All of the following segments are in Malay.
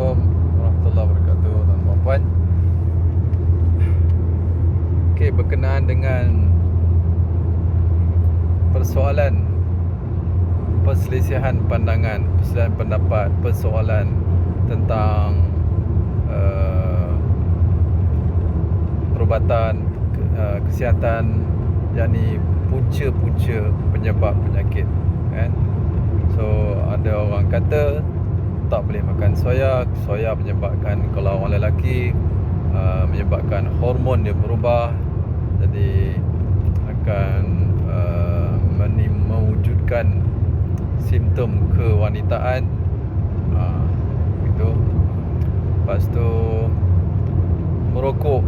Assalamualaikum warahmatullahi wabarakatuh, tuan-tuan dan puan. Okey, berkenaan dengan persoalan perselisihan pandangan, perselisihan pendapat, persoalan tentang perubatan kesihatan, yakni punca-punca penyebab penyakit, kan? So ada orang kata tak boleh makan soya menyebabkan, kalau orang lelaki menyebabkan hormon dia berubah, jadi akan mewujudkan simptom kewanitaan, gitu. Lepas tu merokok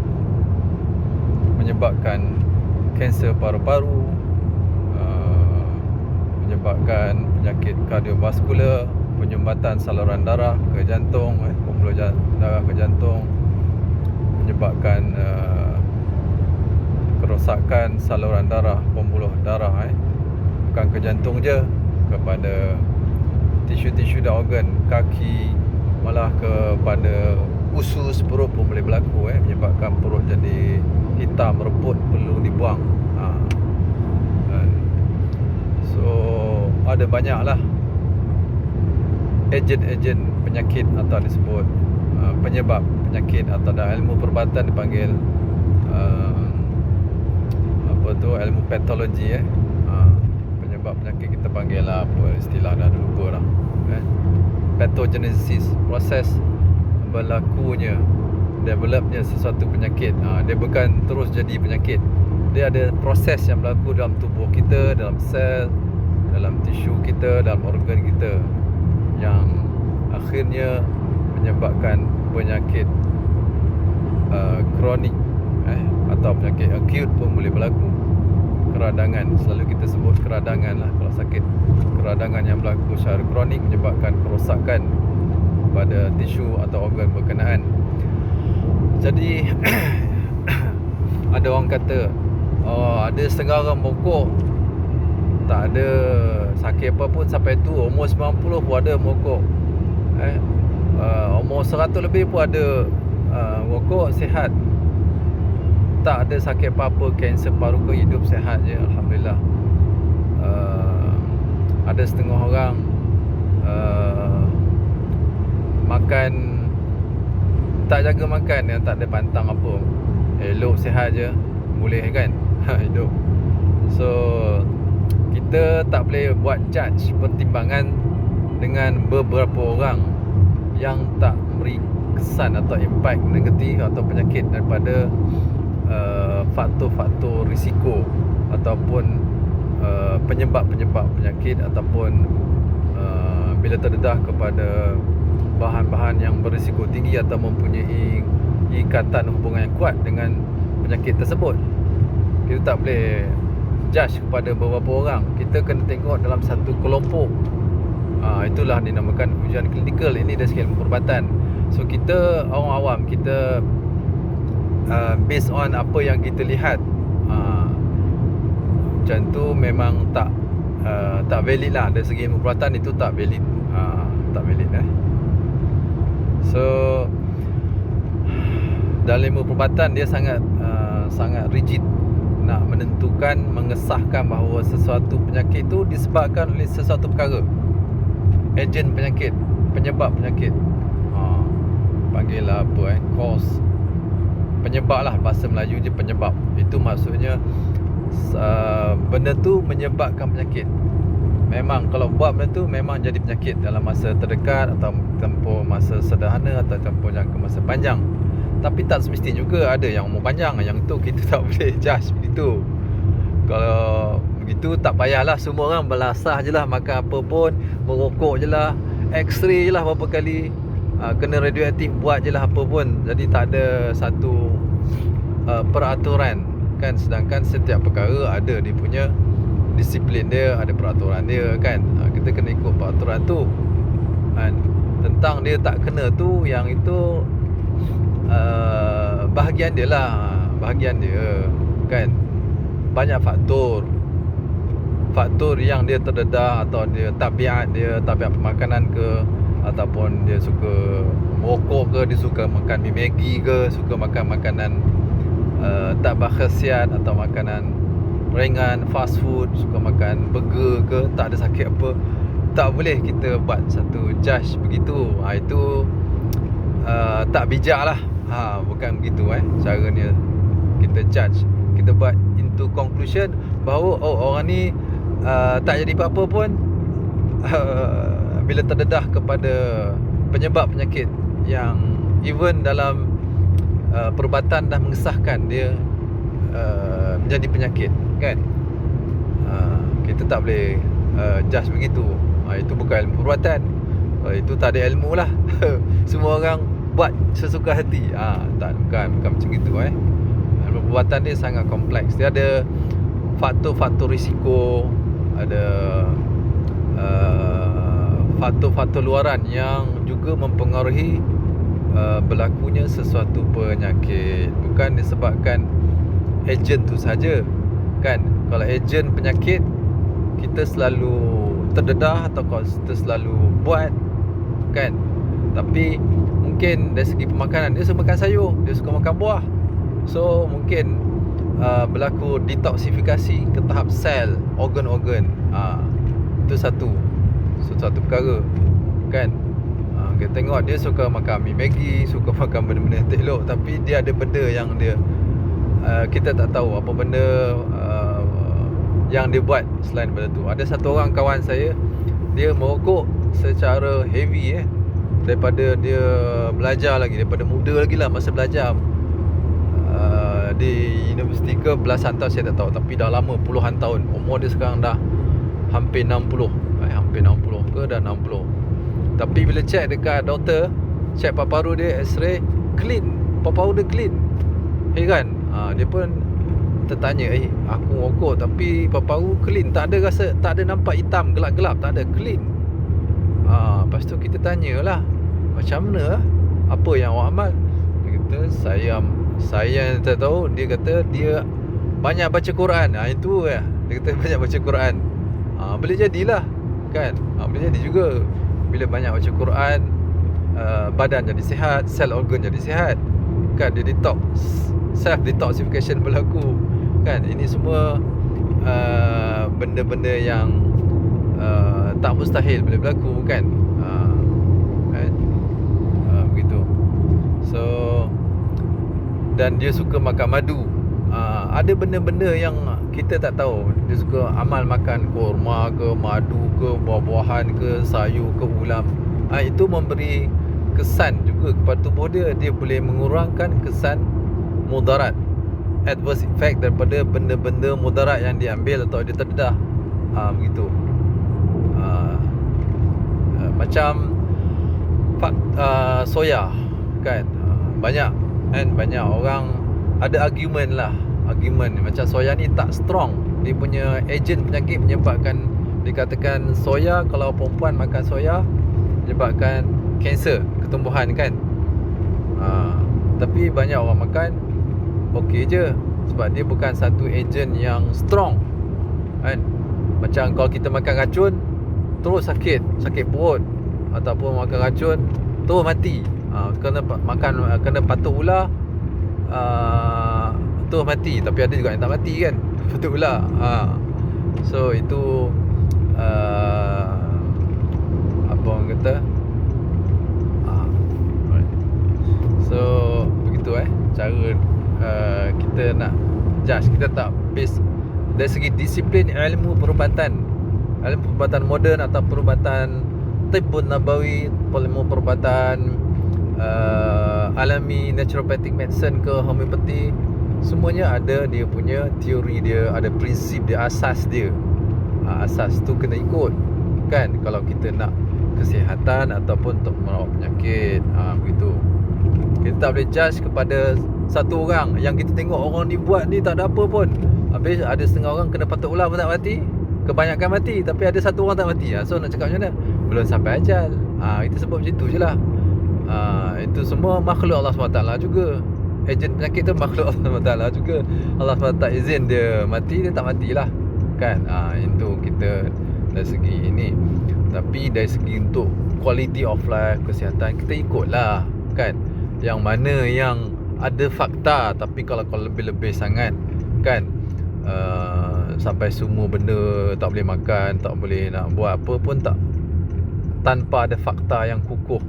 menyebabkan kanser paru-paru, menyebabkan penyakit kardiovaskular, penyumbatan saluran darah ke jantung, pembuluh darah ke jantung, menyebabkan kerosakan saluran darah, pembuluh darah, bukan ke jantung je, kepada tisu-tisu dan organ kaki, malah kepada usus perut pun boleh berlaku, menyebabkan perut jadi hitam, reput, perlu dibuang. So ada banyaklah ejen-ejen penyakit atau disebut penyebab penyakit, atau dalam ilmu perubatan dipanggil ilmu patologi, penyebab penyakit kita panggil lah, apa istilah dah lupa lah, pathogenesis, proses berlakunya, developnya sesuatu penyakit. Dia bukan terus jadi penyakit, dia ada proses yang berlaku dalam tubuh kita, dalam sel, dalam tisu kita, dalam organ kita, yang akhirnya menyebabkan penyakit kronik, atau penyakit akut pun boleh berlaku. Keradangan, selalu kita sebut keradangan lah kalau sakit. Keradangan yang berlaku secara kronik menyebabkan kerosakan pada tisu atau organ berkenaan. Jadi ada orang kata, ada setengah orang merokok tak ada sakit apa pun sampai tu, umur 90 pun ada merokok, umur 100 lebih pun ada merokok, sihat, tak ada sakit apa-apa, kanser paru ke, hidup sihat je, alhamdulillah. Ada setengah orang makan, tak jaga makan, yang tak ada pantang apa, elok sihat je, boleh kan hidup. So kita tak boleh buat judge, pertimbangan dengan beberapa orang yang tak beri kesan atau impak negatif atau penyakit daripada faktor-faktor risiko ataupun penyebab-penyebab penyakit, ataupun bila terdedah kepada bahan-bahan yang berisiko tinggi atau mempunyai ikatan hubungan yang kuat dengan penyakit tersebut. Kita tak boleh judge kepada beberapa orang, kita kena tengok dalam satu kelompok. Itulah dinamakan ujian klinikal. Ini dari segi ilmu perubatan. So kita orang awam, kita based on apa yang kita lihat, macam tu memang tak valid lah. Dari segi ilmu perubatan itu tak valid, tak valid. So dalam ilmu perubatan dia sangat rigid, nak menentukan, mengesahkan bahawa sesuatu penyakit itu disebabkan oleh sesuatu perkara, ejen penyakit, penyebab penyakit, panggil lah apa, cause, penyebab lah, bahasa Melayu je penyebab. Itu maksudnya benda tu menyebabkan penyakit. Memang kalau buat benda tu memang jadi penyakit dalam masa terdekat, atau tempoh masa sederhana, atau tempoh jangka masa panjang. Tapi tak semestinya juga ada yang umur panjang. Yang tu kita tak boleh judge begitu. Kalau begitu tak payahlah semua orang belasah je lah, makan apa pun, merokok je lah, x-ray je lah berapa kali, kena radioaktif buat je lah apa pun. Jadi tak ada satu peraturan, kan. Sedangkan setiap perkara ada dia punya disiplin dia, ada peraturan dia, kan. Kita kena ikut peraturan tu, kan. Tentang dia tak kena tu, yang itu bahagian dia lah, bahagian dia, kan. Banyak faktor yang dia terdedah, atau dia tabiat pemakanan ke, ataupun dia suka merokok ke, dia suka makan mi Maggi ke, suka makan makanan tak berkhasiat atau makanan ringan, fast food, suka makan burger ke, tak ada sakit apa, tak boleh kita buat satu judge begitu. Itu tak bijak lah. Bukan begitu caranya kita judge. Kita buat into conclusion bahawa orang ni tak jadi apa-apa pun bila terdedah kepada penyebab penyakit yang even dalam perubatan dah mengesahkan dia menjadi penyakit, kan? Kita tak boleh judge begitu. Itu bukan ilmu perubatan. Itu tak ada ilmu lah. Semua orang buat sesuka hati. Bukan macam itu. Ilmu perubatan dia sangat kompleks. Dia ada faktor-faktor risiko, ada faktor-faktor luaran yang juga mempengaruhi berlakunya sesuatu penyakit. Bukan disebabkan ejen tu saja, kan? Kalau ejen penyakit, kita selalu terdedah atau kita selalu buat, kan? Tapi mungkin dari segi pemakanan, dia suka makan sayur, dia suka makan buah, so mungkin berlaku detoksifikasi ke tahap sel, organ-organ. Itu satu perkara, kan? Kita tengok dia suka makan mi Maggi, suka makan benda-benda yang tak elok, tapi dia ada benda yang dia kita tak tahu apa benda yang dia buat selain benda tu. Ada satu orang kawan saya, dia merokok secara heavy daripada dia belajar lagi, daripada muda lagi lah, masa belajar di universiti ke belasan tahun saya tak tahu, tapi dah lama, puluhan tahun. Umur dia sekarang dah hampir 60, hampir 60 ke dah 60. Tapi bila check dekat doktor, check paru-paru dia, x-ray, clean, paru-paru dia clean. Kan? Dia pun tertanya, aku rokok tapi paru-paru clean, tak ada rasa, tak ada nampak hitam, gelap-gelap, tak ada, clean. Lepas tu kita tanyalah, macam mana, apa yang awak amal? Dia kata, saya tak tahu. Dia kata dia banyak baca Quran. Itu dia kata banyak baca Quran. Boleh jadilah, kan? Boleh jadi juga. Bila banyak baca Quran, badan jadi sihat, sel organ jadi sihat, kan? Dia detox, self detoxification berlaku, kan? Ini semua benda-benda yang tak mustahil boleh berlaku, kan? Begitu. So, dan dia suka makan madu. Ada benda-benda yang kita tak tahu. Dia suka amal makan kurma ke, madu ke, buah-buahan ke, sayur ke, ulam. Itu memberi kesan juga kepada tubuh dia. Dia boleh mengurangkan kesan mudarat, adverse effect daripada benda-benda mudarat yang dia ambil atau dia terdedah. Begitu. Macam soya, kan? Banyak orang ada argument macam soya ni tak strong, dia punya ejen penyakit menyebabkan, dikatakan soya, kalau perempuan makan soya menyebabkan kanser ketumbuhan, kan? Tapi banyak orang makan okey je, sebab dia bukan satu ejen yang strong, kan? Macam kalau kita makan racun terus sakit perut, ataupun makan racun terus mati. Kena patuk ular, terus mati. Tapi ada juga yang tak mati, kan? Patuk ular. So itu apa orang kata, so begitu cara kita nak judge. Kita tak base dari segi disiplin ilmu perubatan moden atau perubatan tibbun nabawi, ilmu perubatan alami, naturopathic medicine ke homeopati, semuanya ada dia punya teori dia, ada prinsip dia, asas dia. Asas tu kena ikut, kan? Kalau kita nak kesihatan ataupun untuk merawat penyakit, begitu. Kita tak boleh judge kepada satu orang yang kita tengok orang ni buat ni tak ada apa pun, habis ada setengah orang kena patuk ular pun tak mati, kebanyakan mati, tapi ada satu orang tak mati. So nak cakap macam mana? Belum sampai ajal. Kita sebut macam tu je lah. Itu semua makhluk Allah SWT juga. Ejen penyakit tu makhluk Allah SWT juga. Allah SWT izin dia mati, dia tak matilah, kan? Itu kita dari segi ini. Tapi dari segi untuk quality of life, kesihatan, kita ikutlah kan. Yang mana yang ada fakta. Tapi kalau lebih-lebih sangat kan, sampai semua benda tak boleh makan, tak boleh nak buat apa pun tak, tanpa ada fakta yang kukuh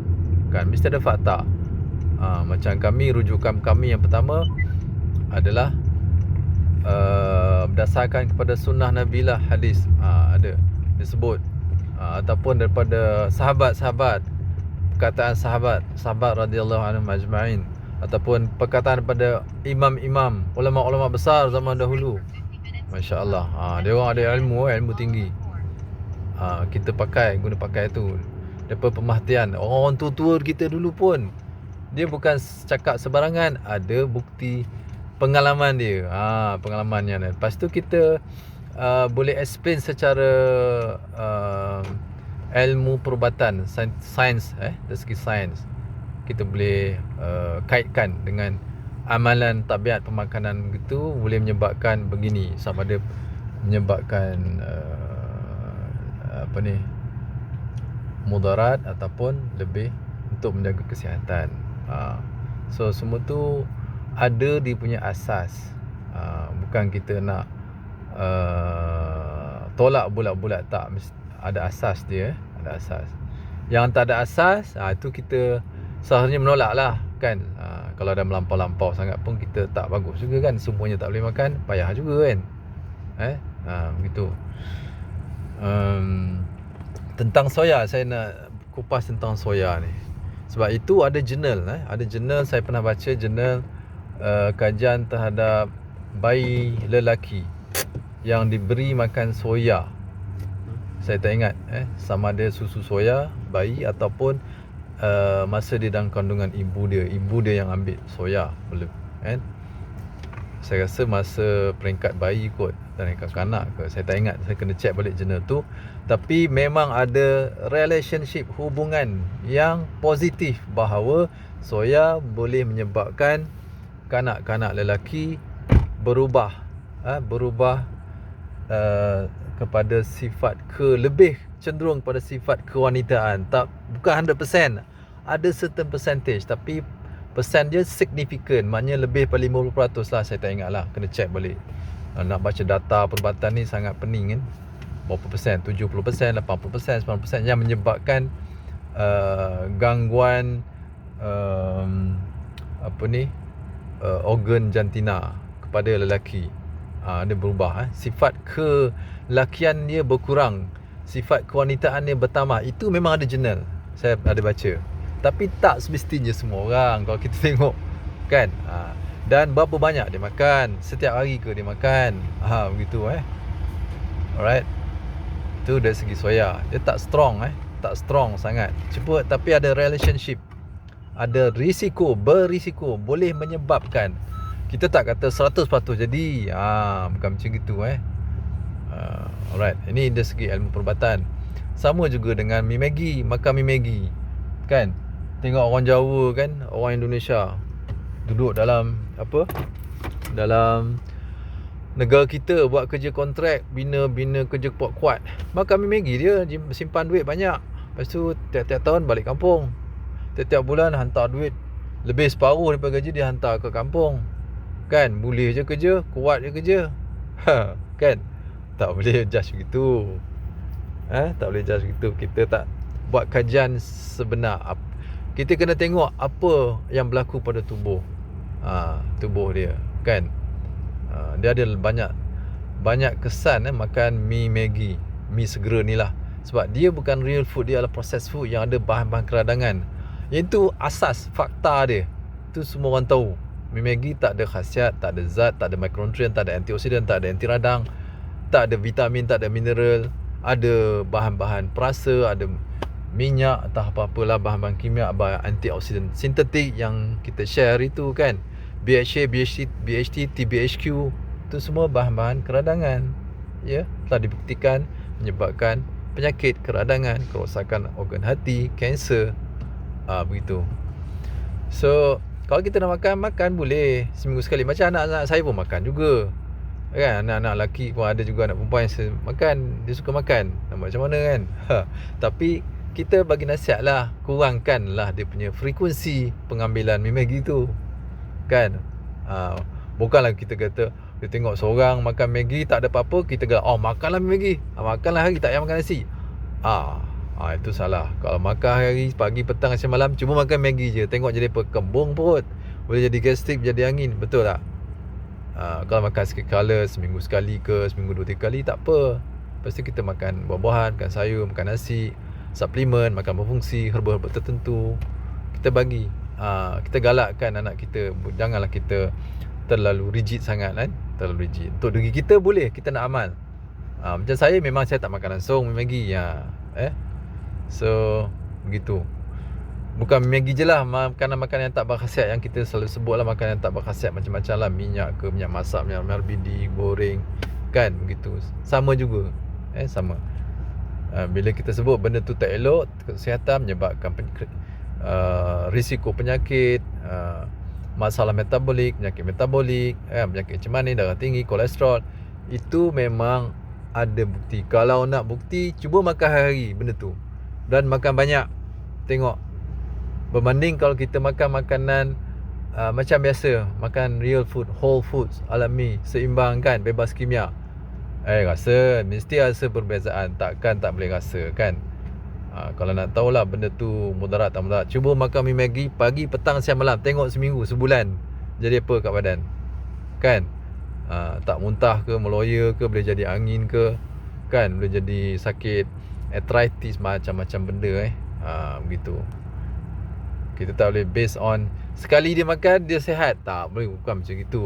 kan. Mesti ada fakta. Macam kami, rujukan kami yang pertama adalah berdasarkan kepada sunnah Nabi lah, hadis ada disebut, ataupun daripada sahabat-sahabat, perkataan sahabat radhiyallahu anhum ajma'in, ataupun perkataan daripada imam-imam, ulama-ulama besar zaman dahulu. Masya-Allah, dia orang ada ilmu tinggi. Kita guna pakai tu daripada pemerhatian orang tua-tua kita dulu pun. Dia bukan cakap sebarangan, ada bukti pengalaman dia. Pengalamannya. Lepas tu kita boleh explain secara ilmu perubatan, sains, dari segi sains. Kita boleh kaitkan dengan amalan tabiat pemakanan gitu, boleh menyebabkan begini, sama ada menyebabkan mudarat ataupun lebih untuk menjaga kesihatan. So semua tu ada dia punya asas. Bukan kita nak tolak bulat-bulat, tak. Ada asas dia, ada asas. Yang tak ada asas, itu kita seharusnya menolak lah kan. Kalau dah melampau-lampau sangat pun kita tak bagus juga kan. Semuanya tak boleh makan, payah juga kan. Begitu. Tentang soya, saya nak kupas tentang soya ni. Sebab itu ada jurnal, ada jurnal, saya pernah baca jurnal kajian terhadap bayi lelaki yang diberi makan soya. Saya tak ingat sama ada susu soya bayi ataupun masa dia dalam kandungan ibu dia yang ambil soya, kan. Saya rasa masa peringkat bayi kot dan kanak-kanak ke, saya tak ingat, saya kena check balik jurnal tu. Tapi memang ada relationship, hubungan yang positif bahawa soya boleh menyebabkan kanak-kanak lelaki berubah kepada sifat lebih cenderung pada sifat kewanitaan. Bukan 100%, ada certain percentage, tapi persen dia signifikan, maknanya lebih pada 50% lah. Saya tak ingat lah, kena check balik. Nak baca data perubatan ni sangat pening kan. Berapa persen, 70%, 80%, 90% yang menyebabkan gangguan organ jantina kepada lelaki. Dia berubah, sifat kelakian dia berkurang, sifat kewanitaan dia bertambah. Itu memang ada jurnal, saya ada baca. Tapi tak semestinya semua orang, kalau kita tengok kan. Dan berapa banyak dia makan, setiap hari ke dia makan, begitu. Alright. Itu dari segi soya. Dia tak strong sangat. Cuba, tapi ada relationship, ada berisiko, boleh menyebabkan. Kita tak kata 100% jadi, bukan macam gitu. Alright. Ini dari segi ilmu perubatan. Sama juga dengan makan mi Maggi kan. Tengok orang Jawa kan, orang Indonesia duduk dalam negara kita, buat kerja kontrak, bina kerja kuat-kuat, makan mi Maggi dia, simpan duit banyak. Lepas tu tiap-tiap tahun balik kampung, tiap-tiap bulan hantar duit, lebih separuh daripada gaji dia hantar ke kampung kan. Boleh je kerja, kuat je kerja. Kan. Tak boleh judge begitu. Tak boleh judge begitu. Kita tak buat kajian sebenar. Kita kena tengok apa yang berlaku pada tubuh dia kan. Dia ada banyak kesan makan mi Maggi, mi segera ni lah. Sebab dia bukan real food, dia adalah processed food yang ada bahan-bahan keradangan. Itu asas fakta dia. Itu semua orang tahu. Mi Maggi tak ada khasiat, tak ada zat, tak ada mikronutrien, tak ada antioksidan, tak ada anti radang, tak ada vitamin, tak ada mineral. Ada bahan-bahan perasa, ada minyak, atau apa-apalah bahan-bahan kimia, antioksidan sintetik yang kita share itu kan. BHA, BHT, TBHQ, itu semua bahan-bahan keradangan. Telah dibuktikan menyebabkan penyakit keradangan, kerosakan organ hati, kanser, begitu. So kalau kita nak makan boleh seminggu sekali. Macam anak-anak saya pun makan juga. Kan anak-anak lelaki pun ada juga, anak perempuan yang makan, dia suka makan. Nak buat macam mana kan? Tapi kita bagi nasihat lah, kurangkanlah dia punya frekuensi pengambilan mi Maggi tu. Kan? Bukanlah kita kata dia tengok seorang makan Maggi tak ada apa-apa, kita kata oh makanlah mi Maggi. Makanlah hari tak payah makan nasi. Itu salah. Kalau makan hari pagi, petang, siang, malam cuma makan Maggi je, tengok jadi apa? Kembung perut. Boleh jadi gastrik, jadi angin. Betul tak? Kalau makan sikit kala, seminggu sekali ke, seminggu 2-3 kali, tak apa. Lepas tu kita makan buah-buahan, makan sayur, makan nasi, suplemen, makan berfungsi, herba-herba tertentu. Kita bagi, kita galakkan anak kita, janganlah kita terlalu rigid sangat kan. Terlalu rigid. Untuk diri kita boleh, kita nak amal. Macam saya, memang saya tak makan langsung Maggi. So, begitu. Bukan Maggi je lah, makanan-makanan yang tak berkhasiat yang kita selalu sebut lah, makanan yang tak berkhasiat macam-macam lah, minyak ke, minyak masak, minyak RBD, goreng, kan, begitu. Sama juga, sama. Bila kita sebut benda tu tak elok, kesihatan, menyebabkan risiko penyakit, masalah metabolik, penyakit metabolik, penyakit cemanis, darah tinggi, kolesterol, itu memang ada bukti. Kalau nak bukti, cuba makan hari benda tu, dan makan banyak. Tengok, berbanding kalau kita makan makanan macam biasa, makan real food, whole foods, alami, seimbang kan, bebas kimia, mesti rasa perbezaan. Takkan tak boleh rasa kan. Kalau nak tahulah benda tu mudarat tak mudarat, cuba makan mi Maggi pagi, petang, siang, malam. Tengok seminggu, sebulan jadi apa kat badan kan. Tak muntah ke, meloya ke, boleh jadi angin ke kan, boleh jadi sakit arthritis, macam-macam benda begitu. Kita tak boleh based on sekali dia makan dia sihat, tak boleh, bukan macam itu.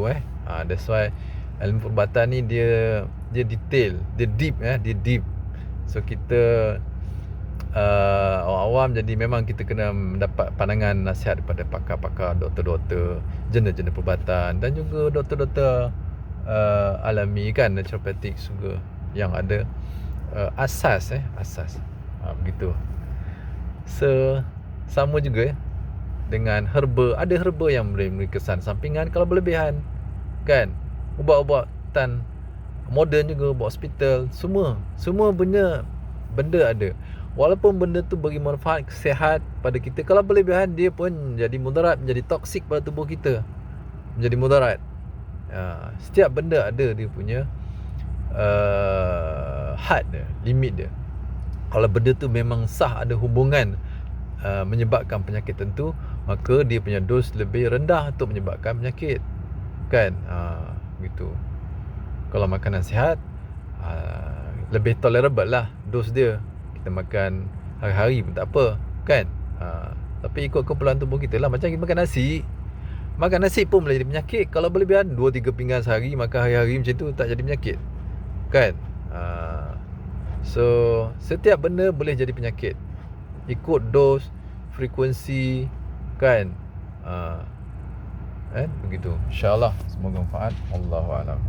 That's why ilmu perubatan ni dia detail, dia deep. So kita orang awam, jadi memang kita kena mendapat pandangan nasihat daripada pakar-pakar, doktor-doktor, jurnal-jurnal perubatan, dan juga doktor-doktor alami kan, naturopathic juga, yang ada asas begitu. So sama juga dengan herba. Ada herba yang boleh memberi kesan sampingan kalau berlebihan kan. Ubat-ubatan moden juga, ubat hospital, semua benda ada. Walaupun benda tu bagi manfaat sihat pada kita, kalau berlebihan dia pun jadi mudarat, menjadi toksik pada tubuh kita, menjadi mudarat. Setiap benda ada dia punya had dia, limit dia. Kalau benda tu memang sah ada hubungan menyebabkan penyakit tentu, maka dia punya dos lebih rendah untuk menyebabkan penyakit kan. Begitu. Kalau makanan sihat, lebih tolerable lah dos dia. Kita makan hari-hari pun tak apa kan. Tapi ikut keperluan tubuh kita lah. Macam kita makan nasi pun boleh jadi penyakit. Kalau berlebihan 2-3 pinggan sehari, makan hari-hari macam tu, tak jadi penyakit kan. So setiap benda boleh jadi penyakit, ikut dos, frekuensi kan. Begitu. InsyaAllah semoga manfaat. Allahu a'lam.